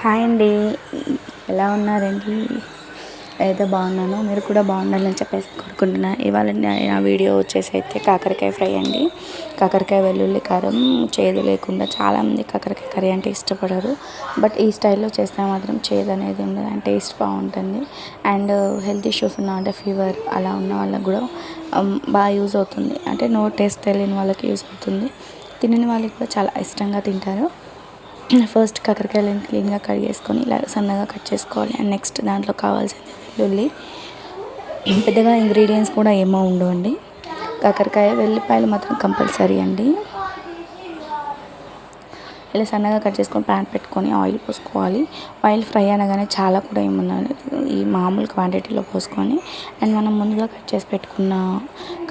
Hi అండి. ఎలా ఉన్నారండి? అయితే బాగున్నాను, మీరు కూడా బాగుండాలని చెప్పేసి కోరుకుంటున్నాను. ఇవాళ నా వీడియో వచ్చేసి అయితే కాకరకాయ ఫ్రై అండి. కాకరకాయ వెల్లుల్లి కారం చేదు లేకుండా, చాలామంది కాకరకాయ కర్రీ అంటే ఇష్టపడరు. బట్ ఈ స్టైల్లో చేస్తే మాత్రం చేదు అనేది ఉండదు అండ్ టేస్ట్ బాగుంటుంది. అండ్ హెల్త్ ఇష్యూస్ ఉన్న అంటే ఫీవర్ అలా ఉన్న వాళ్ళకి కూడా బాగా యూజ్ అవుతుంది. అంటే నో టేస్ట్ తెలియని వాళ్ళకి యూజ్ అవుతుంది. తినని వాళ్ళకి కూడా చాలా ఇష్టంగా తింటారు. ఫస్ట్ కాకరకాయలను క్లీన్గా కడిగేసుకొని ఇలా సన్నగా కట్ చేసుకోవాలి. అండ్ నెక్స్ట్ దాంట్లో కావాల్సింది వెల్లుల్లి. పెద్దగా ఇంగ్రీడియంట్స్ కూడా ఏమో ఉండవండి. కాకరకాయ, వెల్లిపాయలు మాత్రం కంపల్సరీ అండి. ఇలా సన్నగా కట్ చేసుకొని ప్యాన్ పెట్టుకొని ఆయిల్ పోసుకోవాలి. ఆయిల్ ఫ్రై అనగానే చాలా కూడా ఏముందండి, ఈ మామూలు క్వాంటిటీలో పోసుకొని అండ్ మనం ముందుగా కట్ చేసి పెట్టుకున్న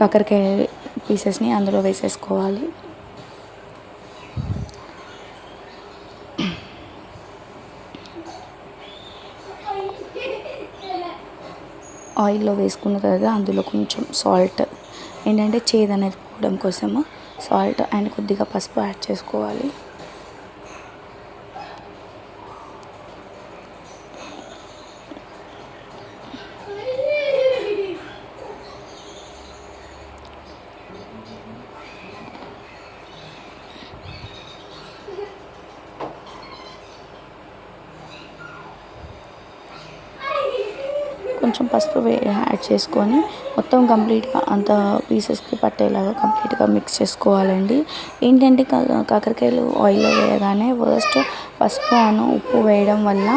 కాకరకాయ పీసెస్ని అందులో వేసేసుకోవాలి. ఆయిల్లో వేసుకున్న తర్వాత అందులో కొంచెం సాల్ట్, ఏంటంటే చేదు అనేది పోవడం కోసము సాల్ట్ అండ్ కొద్దిగా పసుపు యాడ్ చేసుకోవాలి. కొంచెం పసుపు యాడ్ చేసుకొని మొత్తం కంప్లీట్గా అంత పీసెస్కి పట్టేలాగా కంప్లీట్గా మిక్స్ చేసుకోవాలండి. ఏంటంటే కాకరకాయలు ఆయిల్లో వేయగానే ఫస్ట్ పసుపు ఉప్పు వేయడం వల్ల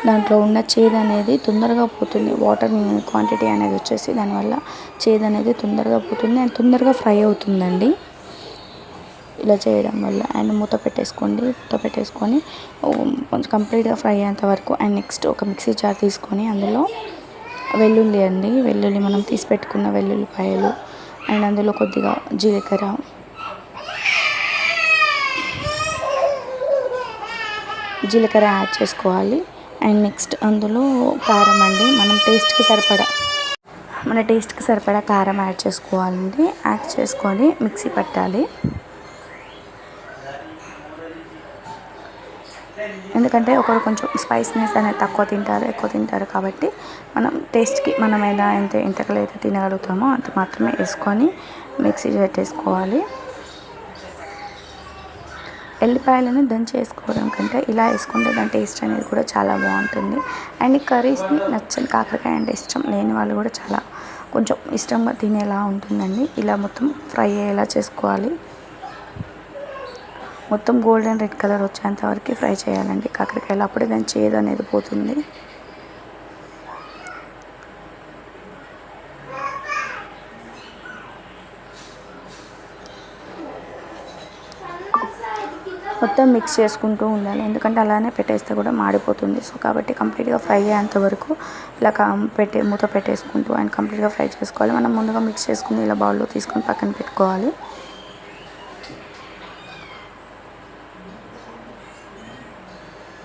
దాంట్లో ఉన్న చేదు అనేది తొందరగా పోతుంది. వాటర్ క్వాంటిటీ అనేది వచ్చేసి దానివల్ల చేదు అనేది తొందరగా పోతుంది అండ్ తొందరగా ఫ్రై అవుతుందండి ఇలా చేయడం వల్ల. అండ్ మూత పెట్టేసుకొని కొంచెం కంప్లీట్గా ఫ్రై అయ్యేంత వరకు. అండ్ నెక్స్ట్ ఒక మిక్సీ జార్ తీసుకొని అందులో వెల్లుల్లి మనం తీసి పెట్టుకున్న వెల్లుల్లిపాయలు అండ్ అందులో కొద్దిగా జీలకర్ర యాడ్ చేసుకోవాలి. అండ్ నెక్స్ట్ అందులో కారం అండి, మన టేస్ట్కి సరిపడా కారం యాడ్ చేసుకోవాలండి. యాడ్ చేసుకొని మిక్సీ పట్టాలి. ఎందుకంటే ఒకరు కొంచెం స్పైసీనెస్ అనేది తక్కువ తింటారు, ఎక్కువ తింటారు కాబట్టి మనం టేస్ట్కి మనమైనా ఎంతకలైతే తినగలుగుతామో అంత మాత్రమే వేసుకొని మిక్సీ పెట్టేసుకోవాలి. ఎల్లిపాయలను దంచి వేసుకోవడం కంటే ఇలా వేసుకుంటే దాని టేస్ట్ అనేది కూడా చాలా బాగుంటుంది. అండ్ కర్రీస్ని నచ్చని కాకరకాయ అంటే ఇష్టం లేని వాళ్ళు కూడా చాలా కొంచెం ఇష్టంగా తినేలా ఉంటుందండి. ఇలా మొత్తం ఫ్రై అయ్యేలా చేసుకోవాలి. మొత్తం గోల్డెన్ రెడ్ కలర్ వచ్చేంత వరకు ఫ్రై చేయాలండి కాకరకాయలు, అప్పుడే దాని చేదు అనేది పోతుంది. మొత్తం మిక్స్ చేసుకుంటూ ఉండాలి, ఎందుకంటే అలానే పెట్టేస్తే కూడా మాడిపోతుంది. సో కాబట్టి కంప్లీట్గా ఫ్రై అయ్యేంత వరకు ఇలా మూత పెట్టేసుకుంటూ అండ్ కంప్లీట్గా ఫ్రై చేసుకోవాలి. మనం ముందుగా మిక్స్ చేసుకుని ఇలా బౌల్లో తీసుకొని పక్కన పెట్టుకోవాలి.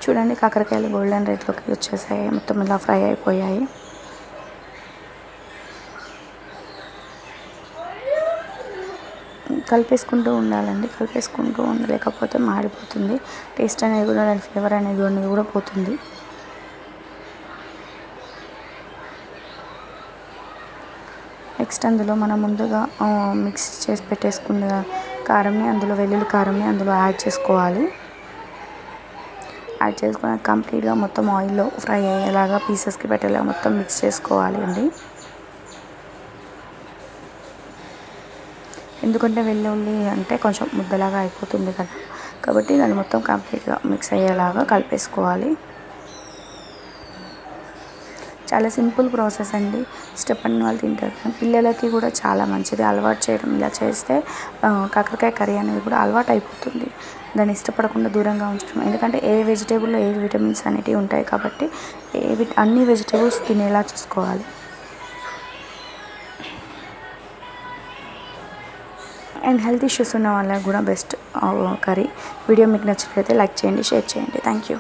చూడండి, కాకరకాయలు గోల్డెన్ రెడ్లోకి వచ్చేసాయి, మొత్తం ఇలా ఫ్రై అయిపోయాయి. కలిపేసుకుంటూ ఉండాలండి. ఉండలేకపోతే మాడిపోతుంది. టేస్ట్ అనేది కూడా, దాని ఫ్లేవర్ అనేది కూడా పోతుంది. నెక్స్ట్ అందులో మనం ముందుగా మిక్స్ చేసి పెట్టేసుకున్న వెల్లుల్లి కారంని అందులో యాడ్ చేసుకోవాలి. యాడ్ చేసుకుని కంప్లీట్గా మొత్తం ఆయిల్లో ఫ్రై అయ్యేలాగా పీసెస్కి పెట్టేలాగా మొత్తం మిక్స్ చేసుకోవాలి అండి. ఎందుకంటే వెల్లుల్లి అంటే కొంచెం ముద్దలాగా అయిపోతుంది కదా, కాబట్టి దాన్ని మొత్తం కంప్లీట్గా మిక్స్ అయ్యేలాగా కలిపేసుకోవాలి. చాలా సింపుల్ ప్రాసెస్ అండి. ఇష్టపడిన వాళ్ళు తింటారు, పిల్లలకి కూడా చాలా మంచిది అలవాటు చేయడం. ఇలా చేస్తే కాకరకాయ కర్రీ అనేది కూడా అలవాటు అయిపోతుంది. దాన్ని ఇష్టపడకుండా దూరంగా ఉంచడం, ఎందుకంటే ఏ వెజిటేబుల్లో ఏ విటమిన్స్ అనేవి ఉంటాయి కాబట్టి అన్ని వెజిటేబుల్స్ తినేలా చూసుకోవాలి. అండ్ హెల్త్ ఇష్యూస్ ఉన్న వాళ్ళకి కూడా బెస్ట్ కర్రీ. వీడియో మీకు నచ్చినట్లయితే లైక్ చేయండి, షేర్ చేయండి. Thank you.